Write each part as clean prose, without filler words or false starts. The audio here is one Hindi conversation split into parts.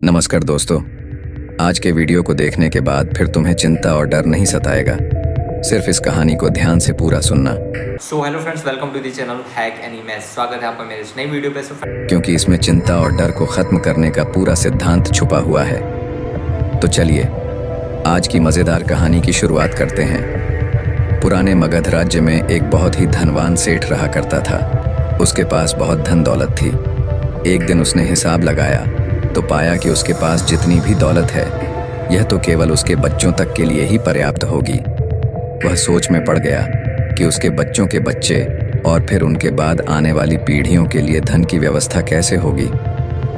नमस्कार दोस्तों। आज के वीडियो को देखने के बाद फिर तुम्हें चिंता और डर नहीं सताएगा। सिर्फ इस कहानी को ध्यान से पूरा सुनना। Hello friends, welcome to the channel hack and image. स्वागत है आपका मेरे इस नई वीडियो पे। क्योंकि इसमें चिंता और डर को खत्म करने का पूरा सिद्धांत छुपा हुआ है। तो चलिए आज की मजेदार कहानी की शुरुआत करते हैं। पुराने मगध राज्य में एक बहुत ही धनवान सेठ रहा करता था। उसके पास बहुत धन दौलत थी। एक दिन उसने हिसाब लगाया तो पाया कि उसके पास जितनी भी दौलत है यह तो केवल उसके बच्चों तक के लिए ही पर्याप्त होगी। वह सोच में पड़ गया कि उसके बच्चों के बच्चे और फिर उनके बाद आने वाली पीढ़ियों के लिए धन की व्यवस्था कैसे होगी।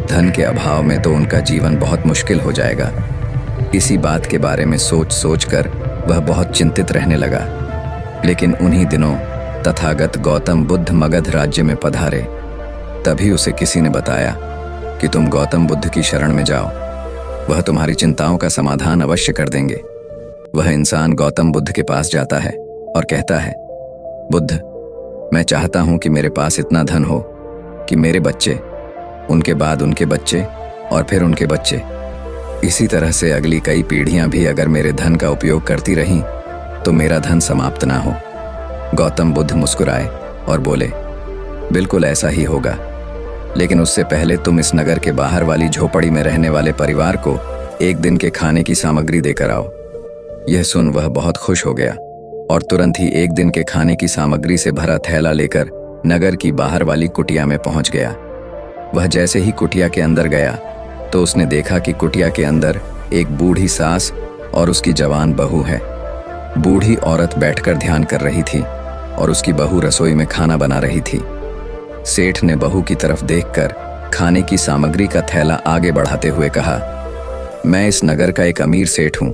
धन के अभाव में तो उनका जीवन बहुत मुश्किल हो जाएगा। इसी बात के बारे में सोच सोच कर वह बहुत चिंतित रहने लगा। लेकिन उन्हीं दिनों तथागत गौतम बुद्ध मगध राज्य में पधारे। तभी उसे किसी ने बताया कि तुम गौतम बुद्ध की शरण में जाओ, वह तुम्हारी चिंताओं का समाधान अवश्य कर देंगे। वह इंसान गौतम बुद्ध के पास जाता है और कहता है, बुद्ध, मैं चाहता हूं कि मेरे पास इतना धन हो कि मेरे बच्चे, उनके बाद उनके बच्चे और फिर उनके बच्चे, इसी तरह से अगली कई पीढ़ियां भी अगर मेरे धन का उपयोग करती रहीं तो मेरा धन समाप्त ना हो। गौतम बुद्ध मुस्कुराए और बोले, बिल्कुल ऐसा ही होगा, लेकिन उससे पहले तुम इस नगर के बाहर वाली झोपड़ी में रहने वाले परिवार को एक दिन के खाने की सामग्री देकर आओ। यह सुन वह बहुत खुश हो गया और तुरंत ही एक दिन के खाने की सामग्री से भरा थैला लेकर नगर की बाहर वाली कुटिया में पहुंच गया। वह जैसे ही कुटिया के अंदर गया तो उसने देखा कि कुटिया के अंदर एक बूढ़ी सास और उसकी जवान बहू है। बूढ़ी औरत बैठकर ध्यान कर रही थी और उसकी बहू रसोई में खाना बना रही थी। सेठ ने बहू की तरफ देखकर खाने की सामग्री का थैला आगे बढ़ाते हुए कहा, मैं इस नगर का एक अमीर सेठ हूं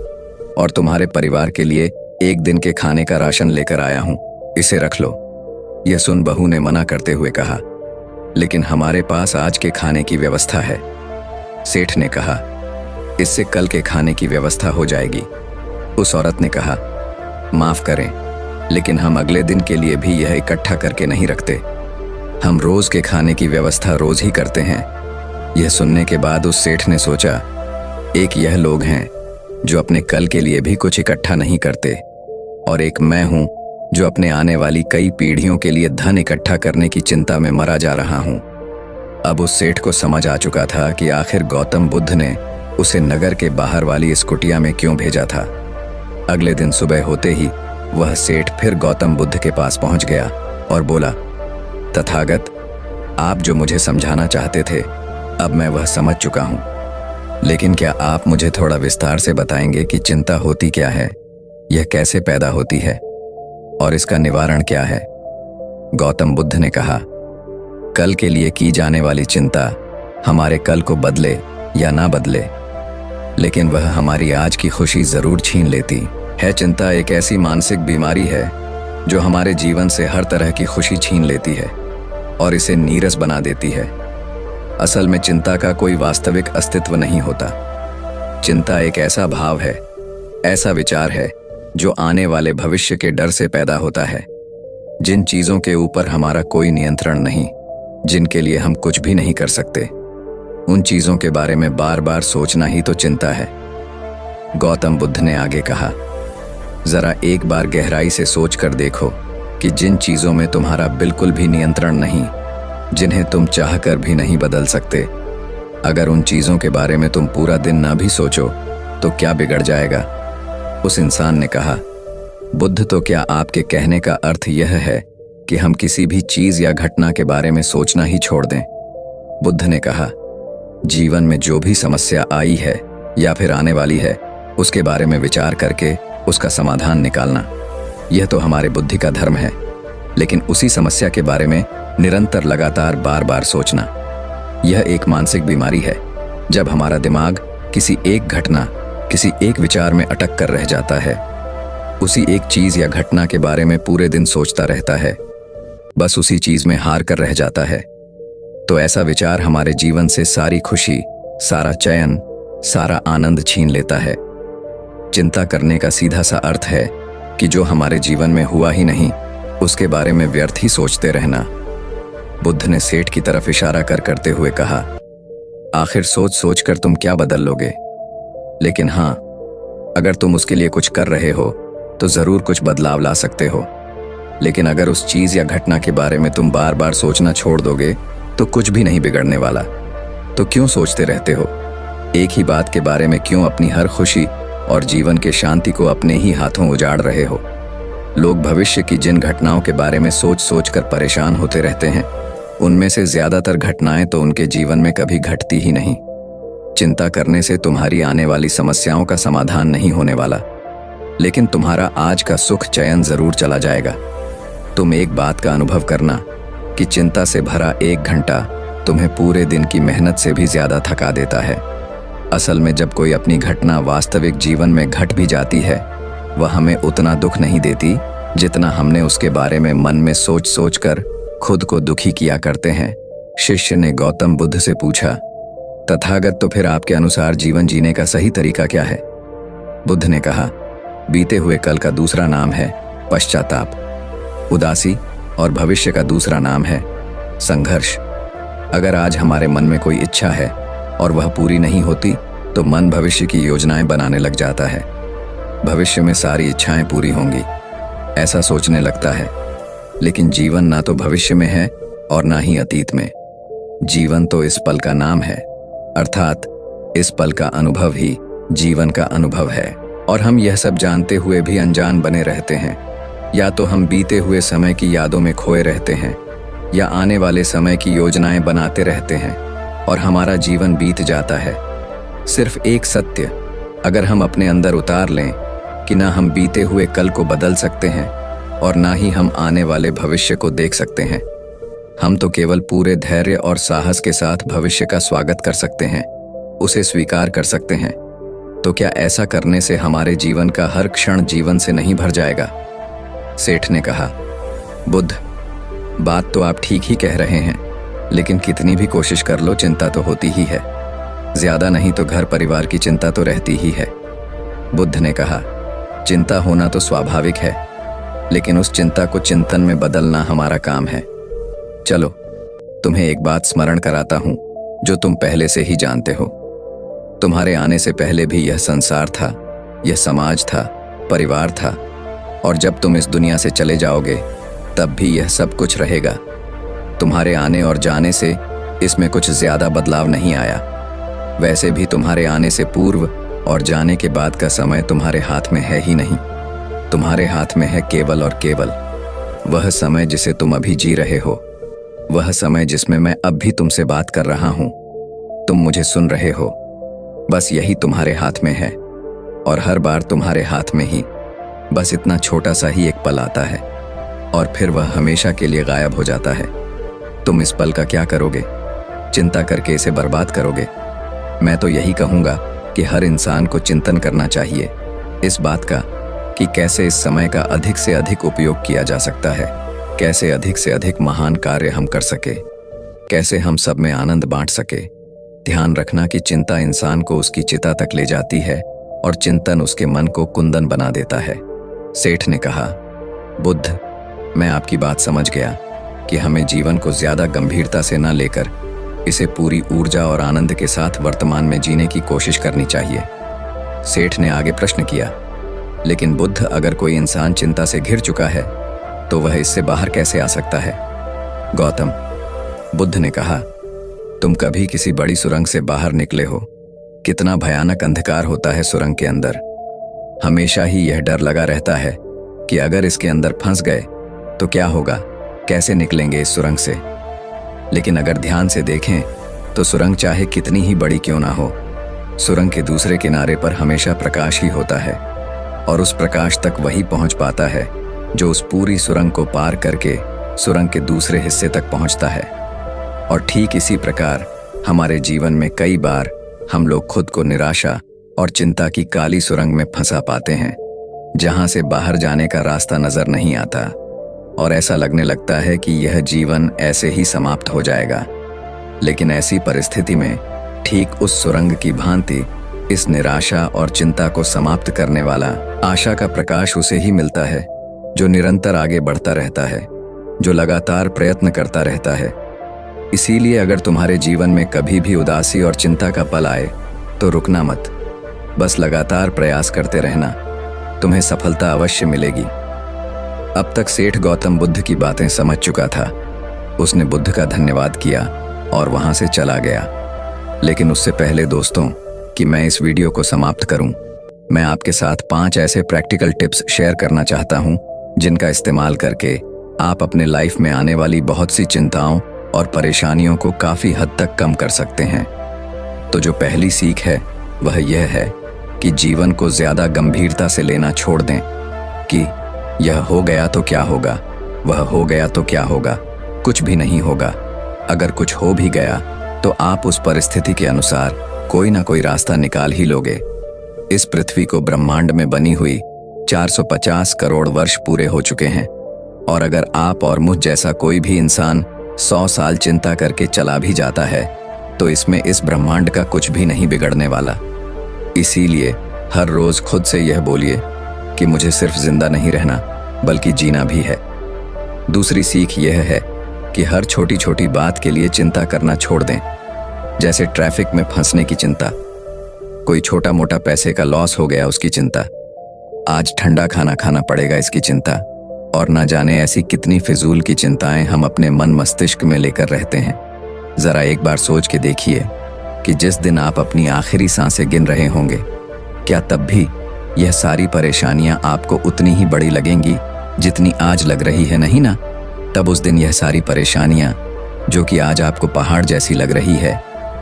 और तुम्हारे परिवार के लिए एक दिन के खाने का राशन लेकर आया हूं, इसे रख लो। यह सुन बहू ने मना करते हुए कहा, लेकिन हमारे पास आज के खाने की व्यवस्था है। सेठ ने कहा, इससे कल के खाने की व्यवस्था हो जाएगी। उस औरत ने कहा, माफ करें, लेकिन हम अगले दिन के लिए भी यह इकट्ठा करके नहीं रखते। हम रोज के खाने की व्यवस्था रोज ही करते हैं। यह सुनने के बाद उस सेठ ने सोचा, एक यह लोग हैं जो अपने कल के लिए भी कुछ इकट्ठा नहीं करते और एक मैं हूं जो अपने आने वाली कई पीढ़ियों के लिए धन इकट्ठा करने की चिंता में मरा जा रहा हूं। अब उस सेठ को समझ आ चुका था कि आखिर गौतम बुद्ध ने उसे नगर के बाहर वाली इस कुटिया में क्यों भेजा था। अगले दिन सुबह होते ही वह सेठ फिर गौतम बुद्ध के पास पहुंच गया और बोला, तथागत, आप जो मुझे समझाना चाहते थे अब मैं वह समझ चुका हूं, लेकिन क्या आप मुझे थोड़ा विस्तार से बताएंगे कि चिंता होती क्या है, यह कैसे पैदा होती है और इसका निवारण क्या है। गौतम बुद्ध ने कहा, कल के लिए की जाने वाली चिंता हमारे कल को बदले या ना बदले, लेकिन वह हमारी आज की खुशी जरूर छीन लेती है। चिंता एक ऐसी मानसिक बीमारी है जो हमारे जीवन से हर तरह की खुशी छीन लेती है और इसे नीरस बना देती है। असल में चिंता का कोई वास्तविक अस्तित्व नहीं होता। चिंता एक ऐसा भाव है, ऐसा विचार है जो आने वाले भविष्य के डर से पैदा होता है। जिन चीजों के ऊपर हमारा कोई नियंत्रण नहीं, जिनके लिए हम कुछ भी नहीं कर सकते, उन चीजों के बारे में बार बार सोचना ही तो चिंता है। गौतम बुद्ध ने आगे कहा, जरा एक बार गहराई से सोच कर देखो कि जिन चीजों में तुम्हारा बिल्कुल भी नियंत्रण नहीं, जिन्हें तुम चाहकर भी नहीं बदल सकते, अगर उन चीजों के बारे में तुम पूरा दिन ना भी सोचो तो क्या बिगड़ जाएगा। उस इंसान ने कहा, बुद्ध, तो क्या आपके कहने का अर्थ यह है कि हम किसी भी चीज या घटना के बारे में सोचना ही छोड़ दें। बुद्ध ने कहा, जीवन में जो भी समस्या आई है या फिर आने वाली है उसके बारे में विचार करके उसका समाधान निकालना, यह तो हमारे बुद्धि का धर्म है। लेकिन उसी समस्या के बारे में निरंतर लगातार बार बार सोचना, यह एक मानसिक बीमारी है। जब हमारा दिमाग किसी एक घटना, किसी एक विचार में अटक कर रह जाता है, उसी एक चीज या घटना के बारे में पूरे दिन सोचता रहता है, बस उसी चीज में हार कर रह जाता है, तो ऐसा विचार हमारे जीवन से सारी खुशी, सारा चैन, सारा आनंद छीन लेता है। चिंता करने का सीधा सा अर्थ है कि जो हमारे जीवन में हुआ ही नहीं उसके बारे में व्यर्थ ही सोचते रहना। बुद्ध ने सेठ की तरफ इशारा कर करते हुए कहा, आखिर सोच सोच कर तुम क्या बदल लोगे? लेकिन हाँ, अगर तुम उसके लिए कुछ कर रहे हो तो जरूर कुछ बदलाव ला सकते हो। लेकिन अगर उस चीज या घटना के बारे में तुम बार बार सोचना छोड़ दोगे तो कुछ भी नहीं बिगड़ने वाला। तो क्यों सोचते रहते हो? एक ही बात के बारे में क्यों अपनी हर खुशी और जीवन के शांति को अपने ही हाथों उजाड़ रहे हो? लोग भविष्य की जिन घटनाओं के बारे में सोच सोच कर परेशान होते रहते हैं, उनमें से ज्यादातर घटनाएं तो उनके जीवन में कभी घटती ही नहीं। चिंता करने से तुम्हारी आने वाली समस्याओं का समाधान नहीं होने वाला, लेकिन तुम्हारा आज का सुख चैन जरूर चला जाएगा। तुम एक बात का अनुभव करना कि चिंता से भरा 1 घंटा तुम्हें पूरे दिन की मेहनत से भी ज्यादा थका देता है। असल में जब कोई अपनी घटना वास्तविक जीवन में घट भी जाती है, वह हमें उतना दुख नहीं देती जितना हमने उसके बारे में मन में सोच सोच कर खुद को दुखी किया करते हैं। शिष्य ने गौतम बुद्ध से पूछा, तथागत, तो फिर आपके अनुसार जीवन जीने का सही तरीका क्या है? बुद्ध ने कहा, बीते हुए कल का दूसरा नाम है पश्चाताप, उदासी, और भविष्य का दूसरा नाम है संघर्ष। अगर आज हमारे मन में कोई इच्छा है और वह पूरी नहीं होती तो मन भविष्य की योजनाएं बनाने लग जाता है। भविष्य में सारी इच्छाएं पूरी होंगी ऐसा सोचने लगता है। लेकिन जीवन ना तो भविष्य में है और ना ही अतीत में। जीवन तो इस पल का नाम है, अर्थात इस पल का अनुभव ही जीवन का अनुभव है। और हम यह सब जानते हुए भी अनजान बने रहते हैं। या तो हम बीते हुए समय की यादों में खोए रहते हैं या आने वाले समय की योजनाएं बनाते रहते हैं और हमारा जीवन बीत जाता है। सिर्फ एक सत्य अगर हम अपने अंदर उतार लें कि ना हम बीते हुए कल को बदल सकते हैं और ना ही हम आने वाले भविष्य को देख सकते हैं। हम तो केवल पूरे धैर्य और साहस के साथ भविष्य का स्वागत कर सकते हैं, उसे स्वीकार कर सकते हैं। तो क्या ऐसा करने से हमारे जीवन का हर क्षण जीवन से नहीं भर जाएगा? सेठ ने कहा, बुद्ध, बात तो आप ठीक ही कह रहे हैं, लेकिन कितनी भी कोशिश कर लो चिंता तो होती ही है। ज्यादा नहीं तो घर परिवार की चिंता तो रहती ही है। बुद्ध ने कहा, चिंता होना तो स्वाभाविक है, लेकिन उस चिंता को चिंतन में बदलना हमारा काम है। चलो, तुम्हें एक बात स्मरण कराता हूं जो तुम पहले से ही जानते हो। तुम्हारे आने से पहले भी यह संसार था, यह समाज था, परिवार था, और जब तुम इस दुनिया से चले जाओगे तब भी यह सब कुछ रहेगा। तुम्हारे आने और जाने से इसमें कुछ ज्यादा बदलाव नहीं आया। वैसे भी तुम्हारे आने से पूर्व और जाने के बाद का समय तुम्हारे हाथ में है ही नहीं। तुम्हारे हाथ में है केवल और केवल वह समय जिसे तुम अभी जी रहे हो, वह समय जिसमें मैं अब भी तुमसे बात कर रहा हूं, तुम मुझे सुन रहे हो। बस यही तुम्हारे हाथ में है, और हर बार तुम्हारे हाथ में ही बस इतना छोटा सा ही एक पल आता है और फिर वह हमेशा के लिए गायब हो जाता है। तुम इस पल का क्या करोगे? चिंता करके इसे बर्बाद करोगे? मैं तो यही कहूंगा कि हर इंसान को चिंतन करना चाहिए इस बात का कि कैसे इस समय का अधिक से अधिक उपयोग किया जा सकता है, कैसे अधिक से अधिक महान कार्य हम कर सके, कैसे हम सब में आनंद बांट सके। ध्यान रखना कि चिंता इंसान को उसकी चिता तक ले जाती है और चिंतन उसके मन को कुंदन बना देता है। सेठ ने कहा, बुद्ध, मैं आपकी बात समझ गया कि हमें जीवन को ज्यादा गंभीरता से न लेकर इसे पूरी ऊर्जा और आनंद के साथ वर्तमान में जीने की कोशिश करनी चाहिए। सेठ ने आगे प्रश्न किया, लेकिन बुद्ध, अगर कोई इंसान चिंता से घिर चुका है तो वह इससे बाहर कैसे आ सकता है? गौतम, बुद्ध ने कहा, तुम कभी किसी बड़ी सुरंग से बाहर निकले हो? कितना भयानक अंधकार होता है सुरंग के अंदर। हमेशा ही यह डर लगा रहता है कि अगर इसके अंदर फंस गए तो क्या होगा, कैसे निकलेंगे इस सुरंग से। लेकिन अगर ध्यान से देखें तो सुरंग चाहे कितनी ही बड़ी क्यों ना हो, सुरंग के दूसरे किनारे पर हमेशा प्रकाश ही होता है, और उस प्रकाश तक वही पहुंच पाता है जो उस पूरी सुरंग को पार करके सुरंग के दूसरे हिस्से तक पहुंचता है। और ठीक इसी प्रकार हमारे जीवन में कई बार हम लोग खुद को निराशा और चिंता की काली सुरंग में फंसा पाते हैं, जहां से बाहर जाने का रास्ता नजर नहीं आता, और ऐसा लगने लगता है कि यह जीवन ऐसे ही समाप्त हो जाएगा। लेकिन ऐसी परिस्थिति में ठीक उस सुरंग की भांति इस निराशा और चिंता को समाप्त करने वाला आशा का प्रकाश उसे ही मिलता है जो निरंतर आगे बढ़ता रहता है, जो लगातार प्रयत्न करता रहता है। इसीलिए अगर तुम्हारे जीवन में कभी भी उदासी और चिंता का पल आए तो रुकना मत, बस लगातार प्रयास करते रहना, तुम्हें सफलता अवश्य मिलेगी। अब तक सेठ गौतम बुद्ध की बातें समझ चुका था। उसने बुद्ध का धन्यवाद किया और वहां से चला गया। लेकिन उससे पहले दोस्तों कि मैं इस वीडियो को समाप्त करूं, मैं आपके साथ 5 ऐसे प्रैक्टिकल टिप्स शेयर करना चाहता हूं जिनका इस्तेमाल करके आप अपने लाइफ में आने वाली बहुत सी चिंताओं और परेशानियों को काफ़ी हद तक कम कर सकते हैं। तो जो पहली सीख है वह यह है कि जीवन को ज़्यादा गंभीरता से लेना छोड़ दें कि यह हो गया तो क्या होगा, वह हो गया तो क्या होगा। कुछ भी नहीं होगा। अगर कुछ हो भी गया तो आप उस परिस्थिति के अनुसार कोई ना कोई रास्ता निकाल ही लोगे। इस पृथ्वी को ब्रह्मांड में बनी हुई 450 करोड़ वर्ष पूरे हो चुके हैं और अगर आप और मुझ जैसा कोई भी इंसान 100 साल चिंता करके चला भी जाता है तो इसमें इस ब्रह्मांड का कुछ भी नहीं बिगड़ने वाला। इसीलिए हर रोज खुद से यह बोलिए कि मुझे सिर्फ जिंदा नहीं रहना बल्कि जीना भी है। दूसरी सीख यह है कि हर छोटी छोटी बात के लिए चिंता करना छोड़ दें, जैसे ट्रैफिक में फंसने की चिंता, कोई छोटा मोटा पैसे का लॉस हो गया उसकी चिंता, आज ठंडा खाना खाना पड़ेगा इसकी चिंता, और ना जाने ऐसी कितनी फिजूल की चिंताएं हम अपने मन मस्तिष्क में लेकर रहते हैं। जरा एक बार सोच के देखिए कि जिस दिन आप अपनी आखिरी सांसें गिन रहे होंगे, क्या तब भी यह सारी परेशानियां आपको उतनी ही बड़ी लगेंगी जितनी आज लग रही है? नहीं ना? तब उस दिन यह सारी परेशानियां जो कि आज आपको पहाड़ जैसी लग रही है,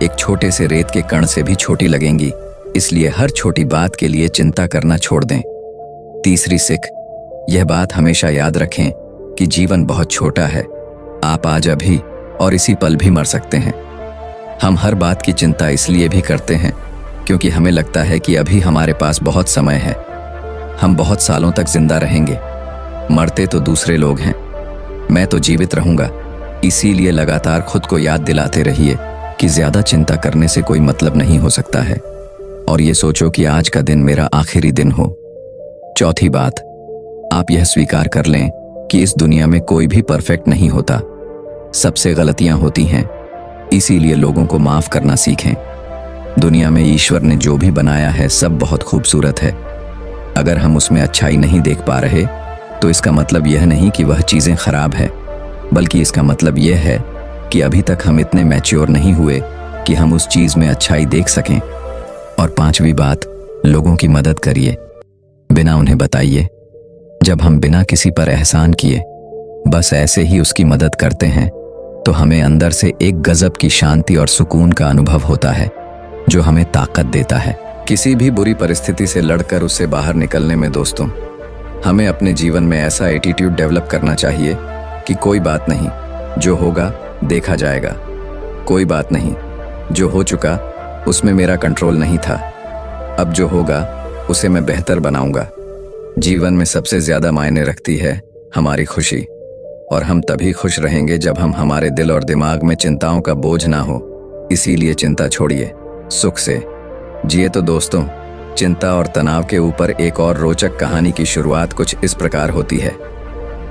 एक छोटे से रेत के कण से भी छोटी लगेंगी। इसलिए हर छोटी बात के लिए चिंता करना छोड़ दें। तीसरी सीख, यह बात हमेशा याद रखें कि जीवन बहुत छोटा है। आप आज अभी और इसी पल भी मर सकते हैं। हम हर बात की चिंता इसलिए भी करते हैं क्योंकि हमें लगता है कि अभी हमारे पास बहुत समय है, हम बहुत सालों तक जिंदा रहेंगे। मरते तो दूसरे लोग हैं, मैं तो जीवित रहूंगा। इसीलिए लगातार खुद को याद दिलाते रहिए कि ज्यादा चिंता करने से कोई मतलब नहीं हो सकता है और ये सोचो कि आज का दिन मेरा आखिरी दिन हो। चौथी बात, आप यह स्वीकार कर लें कि इस दुनिया में कोई भी परफेक्ट नहीं होता, सबसे गलतियां होती हैं। इसीलिए लोगों को माफ करना सीखें। दुनिया में ईश्वर ने जो भी बनाया है सब बहुत खूबसूरत है। अगर हम उसमें अच्छाई नहीं देख पा रहे तो इसका मतलब यह नहीं कि वह चीजें खराब है, बल्कि इसका मतलब यह है कि अभी तक हम इतने मैच्योर नहीं हुए कि हम उस चीज में अच्छाई देख सकें। और पांचवी बात, लोगों की मदद करिए, बिना उन्हें बताइए। जब हम बिना किसी पर एहसान किए बस ऐसे ही उसकी मदद करते हैं तो हमें अंदर से एक गजब की शांति और सुकून का अनुभव होता है जो हमें ताकत देता है किसी भी बुरी परिस्थिति से लड़कर उससे बाहर निकलने में। दोस्तों, हमें अपने जीवन में ऐसा एटीट्यूड डेवलप करना चाहिए कि कोई बात नहीं, जो होगा देखा जाएगा। कोई बात नहीं, जो हो चुका उसमें मेरा कंट्रोल नहीं था, अब जो होगा उसे मैं बेहतर बनाऊंगा। जीवन में सबसे ज्यादा मायने रखती है हमारी खुशी, और हम तभी खुश रहेंगे जब हम हमारे दिल और दिमाग में चिंताओं का बोझ ना हो। इसीलिए चिंता छोड़िए, सुख से जिए। तो दोस्तों, चिंता और तनाव के ऊपर एक और रोचक कहानी की शुरुआत कुछ इस प्रकार होती है।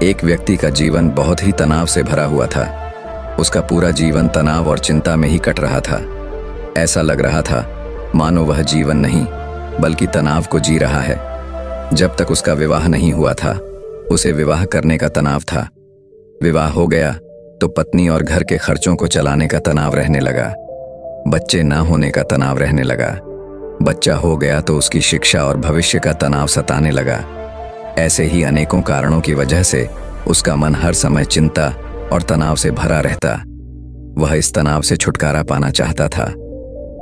एक व्यक्ति का जीवन बहुत ही तनाव से भरा हुआ था। उसका पूरा जीवन तनाव और चिंता में ही कट रहा था। ऐसा लग रहा था मानो वह जीवन नहीं बल्कि तनाव को जी रहा है। जब तक उसका विवाह नहीं हुआ था, उसे विवाह करने का तनाव था। विवाह हो गया तो पत्नी और घर के खर्चों को चलाने का तनाव रहने लगा। बच्चे ना होने का तनाव रहने लगा। बच्चा हो गया तो उसकी शिक्षा और भविष्य का तनाव सताने लगा। ऐसे ही अनेकों कारणों की वजह से उसका मन हर समय चिंता और तनाव से भरा रहता। वह इस तनाव से छुटकारा पाना चाहता था।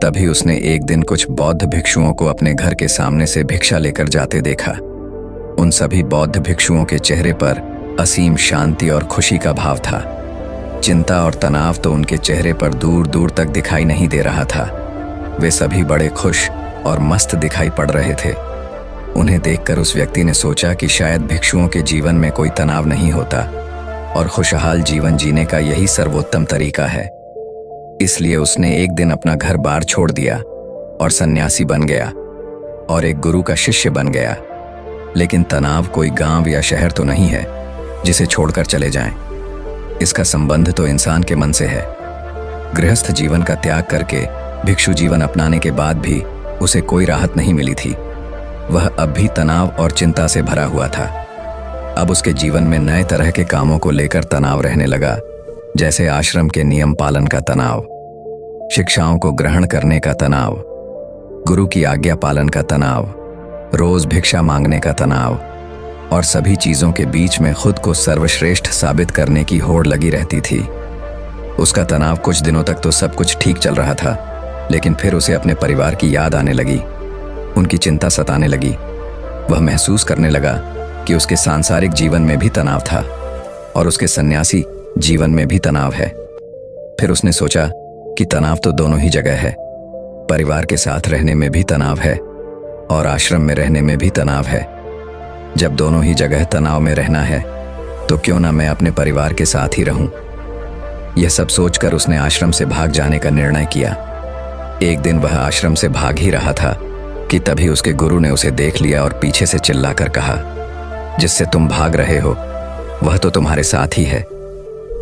तभी उसने एक दिन कुछ बौद्ध भिक्षुओं को अपने घर के सामने से भिक्षा लेकर जाते देखा। उन सभी बौद्ध भिक्षुओं के चेहरे पर असीम शांति और खुशी का भाव था। चिंता और तनाव तो उनके चेहरे पर दूर दूर तक दिखाई नहीं दे रहा था। वे सभी बड़े खुश और मस्त दिखाई पड़ रहे थे। उन्हें देखकर उस व्यक्ति ने सोचा कि शायद भिक्षुओं के जीवन में कोई तनाव नहीं होता और खुशहाल जीवन जीने का यही सर्वोत्तम तरीका है। इसलिए उसने एक दिन अपना घर बार छोड़ दिया और सन्यासी बन गया और एक गुरु का शिष्य बन गया। लेकिन तनाव कोई गांव या शहर तो नहीं है जिसे छोड़कर चले जाएं। इसका संबंध तो इंसान के मन से है। गृहस्थ जीवन का त्याग करके भिक्षु जीवन अपनाने के बाद भी उसे कोई राहत नहीं मिली थी। वह अब भी तनाव और चिंता से भरा हुआ था। अब उसके जीवन में नए तरह के कामों को लेकर तनाव रहने लगा, जैसे आश्रम के नियम पालन का तनाव, शिक्षाओं को ग्रहण करने का तनाव, गुरु की आज्ञा पालन का तनाव, रोज भिक्षा मांगने का तनाव और सभी चीजों के बीच में खुद को सर्वश्रेष्ठ साबित करने की होड़ लगी रहती थी। उसका तनाव कुछ दिनों तक तो सब कुछ ठीक चल रहा था, लेकिन फिर उसे अपने परिवार की याद आने लगी। उनकी चिंता सताने लगी। वह महसूस करने लगा कि उसके सांसारिक जीवन में भी तनाव था और उसके सन्यासी जीवन में भी तनाव है। फिर उसने सोचा कि तनाव तो दोनों ही जगह है। परिवार के साथ रहने में भी तनाव है और आश्रम में रहने में भी तनाव है। जब दोनों ही जगह तनाव में रहना है तो क्यों ना मैं अपने परिवार के साथ ही रहूं। यह सब सोचकर उसने आश्रम से भाग जाने का निर्णय किया। एक दिन वह आश्रम से भाग ही रहा था कि तभी उसके गुरु ने उसे देख लिया और पीछे से चिल्लाकर कहा, जिससे तुम भाग रहे हो वह तो तुम्हारे साथ ही है,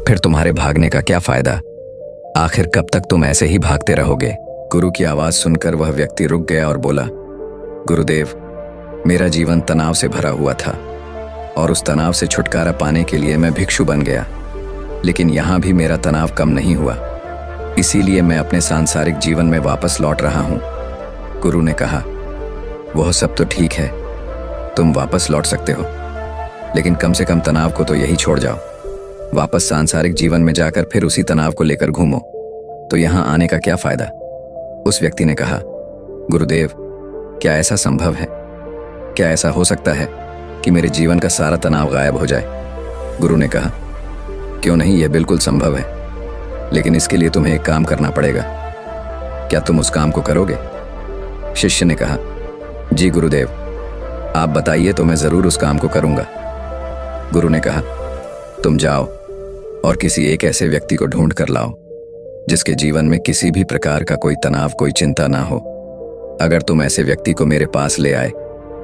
फिर तुम्हारे भागने का क्या फायदा? आखिर कब तक तुम ऐसे ही भागते रहोगे? गुरु की आवाज सुनकर वह व्यक्ति रुक गया और बोला, गुरुदेव, मेरा जीवन तनाव से भरा हुआ था और उस तनाव से छुटकारा पाने के लिए मैं भिक्षु बन गया, लेकिन यहाँ भी मेरा तनाव कम नहीं हुआ। इसीलिए मैं अपने सांसारिक जीवन में वापस लौट रहा हूँ। गुरु ने कहा, वह सब तो ठीक है, तुम वापस लौट सकते हो, लेकिन कम से कम तनाव को तो यही छोड़ जाओ। वापस सांसारिक जीवन में जाकर फिर उसी तनाव को लेकर घूमो तो यहाँ आने का क्या फायदा? उस व्यक्ति ने कहा, गुरुदेव, क्या ऐसा संभव है? क्या ऐसा हो सकता है कि मेरे जीवन का सारा तनाव गायब हो जाए? गुरु ने कहा, क्यों नहीं, यह बिल्कुल संभव है, लेकिन इसके लिए तुम्हें एक काम करना पड़ेगा। क्या तुम उस काम को करोगे? शिष्य ने कहा, जी गुरुदेव, आप बताइए तो मैं जरूर उस काम को करूंगा। गुरु ने कहा, तुम जाओ और किसी एक ऐसे व्यक्ति को ढूंढ कर लाओ जिसके जीवन में किसी भी प्रकार का कोई तनाव, कोई चिंता ना हो। अगर तुम ऐसे व्यक्ति को मेरे पास ले आए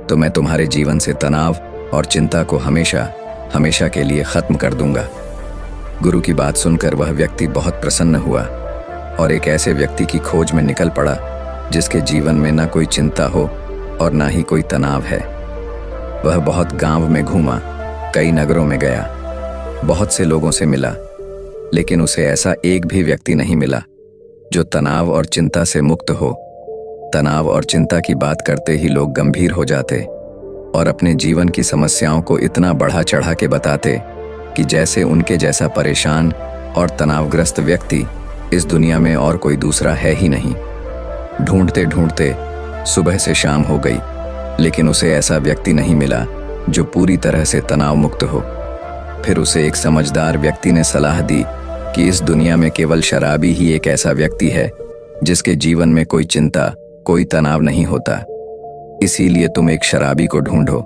तो मैं तुम्हारे जीवन से तनाव और चिंता को हमेशा हमेशा के लिए खत्म कर दूंगा। गुरु की बात सुनकर वह व्यक्ति बहुत प्रसन्न हुआ और एक ऐसे व्यक्ति की खोज में निकल पड़ा जिसके जीवन में ना कोई चिंता हो और ना ही कोई तनाव है। वह बहुत गांव में घूमा, कई नगरों में गया, बहुत से लोगों से मिला, लेकिन उसे ऐसा एक भी व्यक्ति नहीं मिला जो तनाव और चिंता से मुक्त हो। तनाव और चिंता की बात करते ही लोग गंभीर हो जाते और अपने जीवन की समस्याओं को इतना बढ़ा चढ़ा के बताते कि जैसे उनके जैसा परेशान और तनावग्रस्त व्यक्ति इस दुनिया में और कोई दूसरा है ही नहीं। ढूंढते ढूंढते सुबह से शाम हो गई, लेकिन उसे ऐसा व्यक्ति नहीं मिला जो पूरी तरह से तनाव मुक्त हो। फिर उसे एक समझदार व्यक्ति ने सलाह दी कि इस दुनिया में केवल शराबी ही एक ऐसा व्यक्ति है जिसके जीवन में कोई चिंता, कोई तनाव नहीं होता। इसीलिए तुम एक शराबी को ढूंढो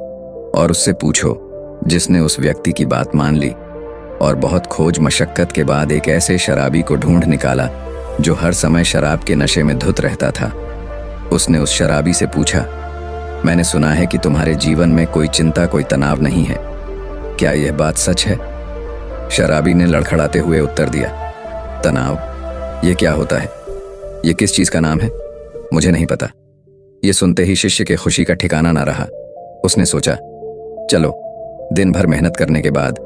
और उससे पूछो। जिसने उस व्यक्ति की बात मान ली और बहुत खोज मशक्कत के बाद एक ऐसे शराबी को ढूंढ निकाला जो हर समय शराब के नशे में धुत रहता था। उसने उस शराबी से पूछा, मैंने सुना है कि तुम्हारे जीवन में कोई चिंता, कोई तनाव नहीं है, क्या यह बात सच है? शराबी ने लड़खड़ाते हुए उत्तर दिया, तनाव? ये क्या होता है? ये किस चीज का नाम है? मुझे नहीं पता। ये सुनते ही शिष्य के खुशी का ठिकाना ना रहा। उसने सोचा, चलो, दिन भर मेहनत करने के बाद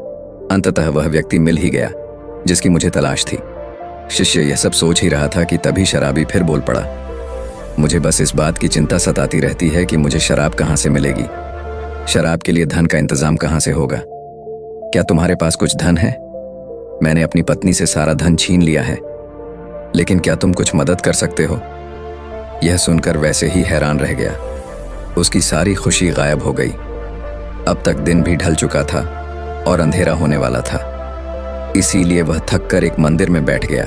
अंततः वह व्यक्ति मिल ही गया जिसकी मुझे तलाश थी। शिष्य यह सब सोच ही रहा था कि तभी शराबी फिर बोल पड़ा, मुझे बस इस बात की चिंता सताती रहती है कि मुझे शराब कहाँ से मिलेगी। शराब के लिए धन का इंतजाम कहाँ से होगा? क्या तुम्हारे पास कुछ धन है? मैंने अपनी पत्नी से सारा धन छीन लिया है, लेकिन क्या तुम कुछ मदद कर सकते हो? यह सुनकर वैसे ही हैरान रह गया। उसकी सारी खुशी गायब हो गई। अब तक दिन भी ढल चुका था और अंधेरा होने वाला था। इसीलिए वह थककर एक मंदिर में बैठ गया।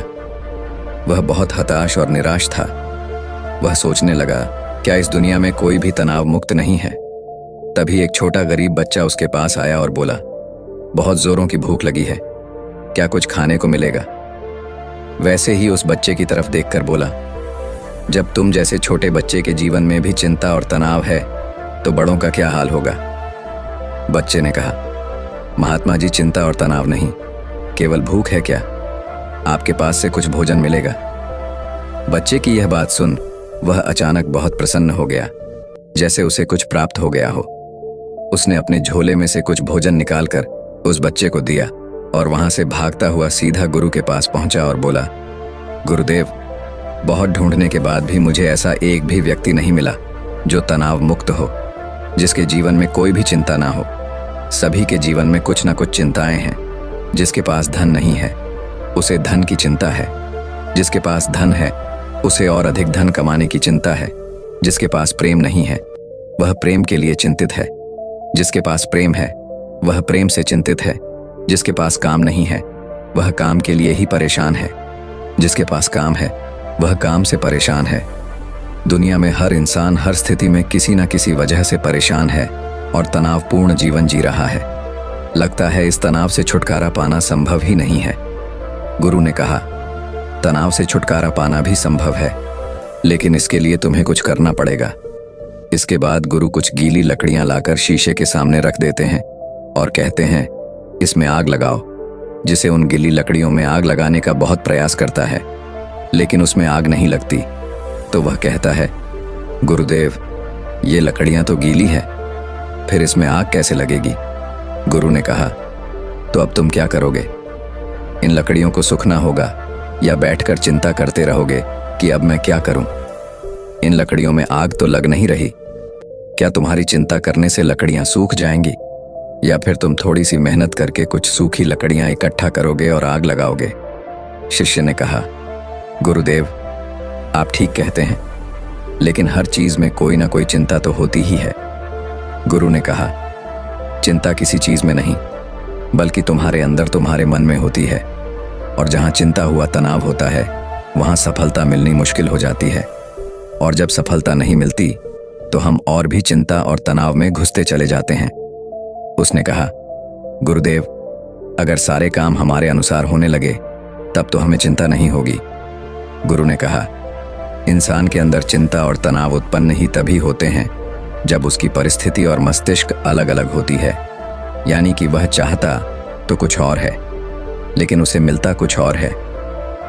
वह बहुत हताश और निराश था। वह सोचने लगा, क्या इस दुनिया में कोई भी तनाव मुक्त नहीं है? तभी एक छोटा गरीब बच्चा उसके पास आया और बोला, बहुत जोरों की भूख लगी है, क्या कुछ खाने को मिलेगा? वैसे ही उस बच्चे की तरफ देखकर बोला, जब तुम जैसे छोटे बच्चे के जीवन में भी चिंता और तनाव है तो बड़ों का क्या हाल होगा? बच्चे ने कहा, महात्मा जी, चिंता और तनाव नहीं, केवल भूख है क्या? आपके पास से कुछ भोजन मिलेगा? बच्चे की यह बात सुन वह अचानक बहुत प्रसन्न हो गया, जैसे उसे कुछ प्राप्त हो गया हो। उसने अपने झोले में से कुछ भोजन निकालकर उस बच्चे को दिया और वहां से भागता हुआ सीधा गुरु के पास पहुंचा और बोला, गुरुदेव, बहुत ढूंढने के बाद भी मुझे ऐसा एक भी व्यक्ति नहीं मिला जो तनाव मुक्त हो, जिसके जीवन में कोई भी चिंता ना हो। सभी के जीवन में कुछ ना कुछ चिंताएं हैं। जिसके पास धन नहीं है उसे धन की चिंता है, जिसके पास धन है उसे और अधिक धन कमाने की चिंता है। जिसके पास प्रेम नहीं है वह प्रेम के लिए चिंतित है, जिसके पास प्रेम है वह प्रेम से चिंतित है। जिसके पास काम नहीं है वह काम के लिए ही परेशान है, जिसके पास काम है वह काम से परेशान है। दुनिया में हर इंसान हर स्थिति में किसी न किसी वजह से परेशान है और तनावपूर्ण जीवन जी रहा है। लगता है इस तनाव से छुटकारा पाना संभव ही नहीं है। गुरु ने कहा, तनाव से छुटकारा पाना भी संभव है, लेकिन इसके लिए तुम्हें कुछ करना पड़ेगा। इसके बाद गुरु कुछ गीली लकड़ियां लाकर शीशे के सामने रख देते हैं और कहते हैं, इसमें आग लगाओ। जिसे उन गीली लकड़ियों में आग लगाने का बहुत प्रयास करता है, लेकिन उसमें आग नहीं लगती, तो वह कहता है, गुरुदेव, ये लकड़ियां तो गीली है, फिर इसमें आग कैसे लगेगी? गुरु ने कहा, तो अब तुम क्या करोगे? इन लकड़ियों को सूखना होगा या बैठकर चिंता करते रहोगे कि अब मैं क्या करूं? इन लकड़ियों में आग तो लग नहीं रही। क्या तुम्हारी चिंता करने से लकड़ियां सूख जाएंगी, या फिर तुम थोड़ी सी मेहनत करके कुछ सूखी लकड़ियां इकट्ठा करोगे और आग लगाओगे? शिष्य ने कहा, गुरुदेव, आप ठीक कहते हैं, लेकिन हर चीज में कोई ना कोई चिंता तो होती ही है। गुरु ने कहा, चिंता किसी चीज में नहीं, बल्कि तुम्हारे अंदर, तुम्हारे मन में होती है। और जहां चिंता हुआ तनाव होता है वहां सफलता मिलनी मुश्किल हो जाती है, और जब सफलता नहीं मिलती तो हम और भी चिंता और तनाव में घुसते चले जाते हैं। उसने कहा, गुरुदेव, अगर सारे काम हमारे अनुसार होने लगे तब तो हमें चिंता नहीं होगी। गुरु ने कहा, इंसान के अंदर चिंता और तनाव उत्पन्न ही तभी होते हैं जब उसकी परिस्थिति और मस्तिष्क अलग अलग होती है। यानी कि वह चाहता तो कुछ और है, लेकिन उसे मिलता कुछ और है।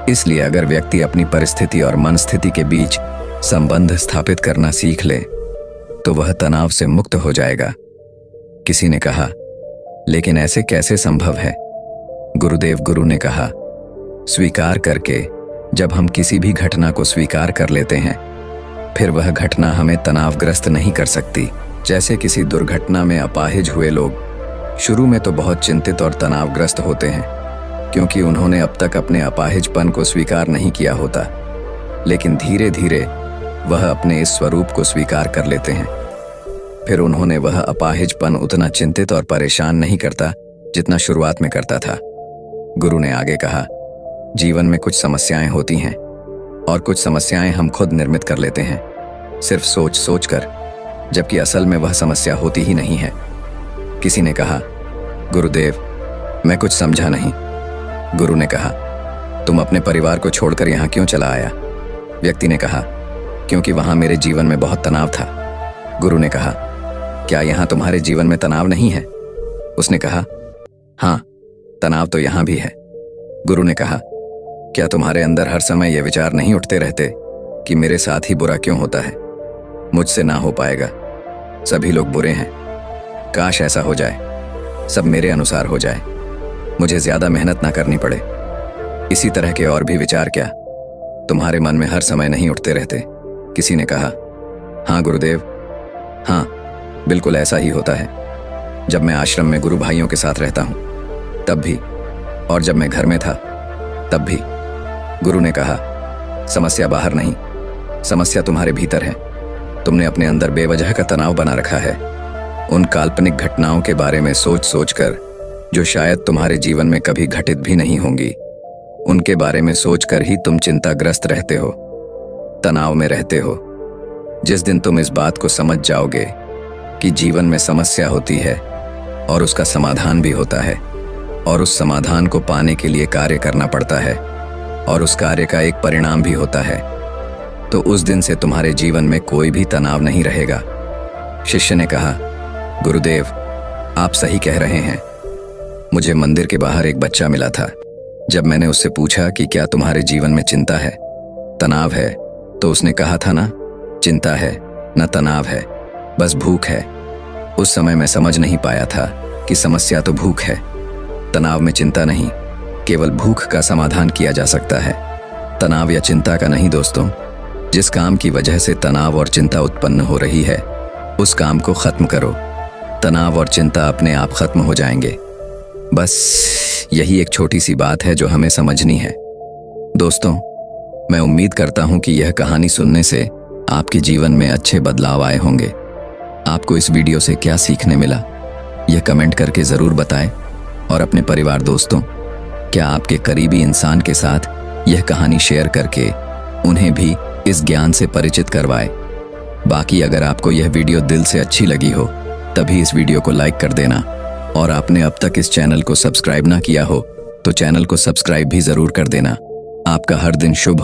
इसलिए अगर व्यक्ति अपनी परिस्थिति और मन स्थिति के बीच संबंध स्थापित करना सीख ले तो वह तनाव से मुक्त हो जाएगा। किसी ने कहा, लेकिन ऐसे कैसे संभव है? गुरुदेव, गुरु ने कहा, स्वीकार करके, जब हम किसी भी घटना को स्वीकार कर लेते हैं फिर वह घटना हमें तनावग्रस्त नहीं कर सकती। जैसे किसी दुर्घटना में अपाहिज हुए लोग शुरू में तो बहुत चिंतित और तनावग्रस्त होते हैं, क्योंकि उन्होंने अब तक अपने अपाहिजपन को स्वीकार नहीं किया होता, लेकिन धीरे धीरे वह अपने इस स्वरूप को स्वीकार कर लेते हैं। फिर उन्होंने वह अपाहिजपन उतना चिंतित और परेशान नहीं करता जितना शुरुआत में करता था। गुरु ने आगे कहा, जीवन में कुछ समस्याएं होती हैं और कुछ समस्याएं हम खुद निर्मित कर लेते हैं, सिर्फ सोच सोच कर, जबकि असल में वह समस्या होती ही नहीं है। किसी ने कहा, गुरुदेव, मैं कुछ समझा नहीं। गुरु ने कहा, तुम अपने परिवार को छोड़कर यहाँ क्यों चला आया? व्यक्ति ने कहा, क्योंकि वहां मेरे जीवन में बहुत तनाव था। गुरु ने कहा, क्या यहाँ तुम्हारे जीवन में तनाव नहीं है? उसने कहा, हाँ, तनाव तो यहाँ भी है। गुरु ने कहा, क्या तुम्हारे अंदर हर समय ये विचार नहीं उठते रहते कि मेरे साथ ही बुरा क्यों होता है? मुझसे ना हो पाएगा, सभी लोग बुरे हैं, काश ऐसा हो जाए, सब मेरे अनुसार हो जाए, मुझे ज्यादा मेहनत ना करनी पड़े। इसी तरह के और भी विचार क्या तुम्हारे मन में हर समय नहीं उठते रहते? किसी ने कहा, हाँ गुरुदेव, हाँ, बिल्कुल ऐसा ही होता है। जब मैं आश्रम में गुरु भाइयों के साथ रहता हूँ तब भी, और जब मैं घर में था तब भी। गुरु ने कहा, समस्या बाहर नहीं, समस्या तुम्हारे भीतर है। तुमने अपने अंदर बेवजह का तनाव बना रखा है। उन काल्पनिक घटनाओं के बारे में सोच सोच कर जो शायद तुम्हारे जीवन में कभी घटित भी नहीं होंगी, उनके बारे में सोचकर ही तुम चिंताग्रस्त रहते हो, तनाव में रहते हो। जिस दिन तुम इस बात को समझ जाओगे कि जीवन में समस्या होती है और उसका समाधान भी होता है, और उस समाधान को पाने के लिए कार्य करना पड़ता है, और उस कार्य का एक परिणाम भी होता है, तो उस दिन से तुम्हारे जीवन में कोई भी तनाव नहीं रहेगा। शिष्य ने कहा, गुरुदेव, आप सही कह रहे हैं। मुझे मंदिर के बाहर एक बच्चा मिला था। जब मैंने उससे पूछा कि क्या तुम्हारे जीवन में चिंता है, तनाव है तो उसने कहा था ना, चिंता है न तनाव है, बस भूख है। उस समय मैं समझ नहीं पाया था कि समस्या तो भूख है। तनाव में चिंता नहीं, केवल भूख का समाधान किया जा सकता है, तनाव या चिंता का नहीं दोस्तों। जिस काम की वजह से तनाव और चिंता उत्पन्न हो रही है उस काम को खत्म करो, तनाव और चिंता अपने आप खत्म हो जाएंगे। बस यही एक छोटी सी बात है जो हमें समझनी है। दोस्तों, मैं उम्मीद करता हूं कि यह कहानी सुनने से आपके जीवन में अच्छे बदलाव आए होंगे। आपको इस वीडियो से क्या सीखने मिला, यह कमेंट करके ज़रूर बताएं। और अपने परिवार दोस्तों, क्या आपके करीबी इंसान के साथ यह कहानी शेयर करके उन्हें भी इस ज्ञान से परिचित करवाएं। बाकी अगर आपको यह वीडियो दिल से अच्छी लगी हो तभी इस वीडियो को लाइक कर देना, और आपने अब तक इस चैनल को सब्सक्राइब ना किया हो तो चैनल को सब्सक्राइब भी ज़रूर कर देना। आपका हर दिन शुभ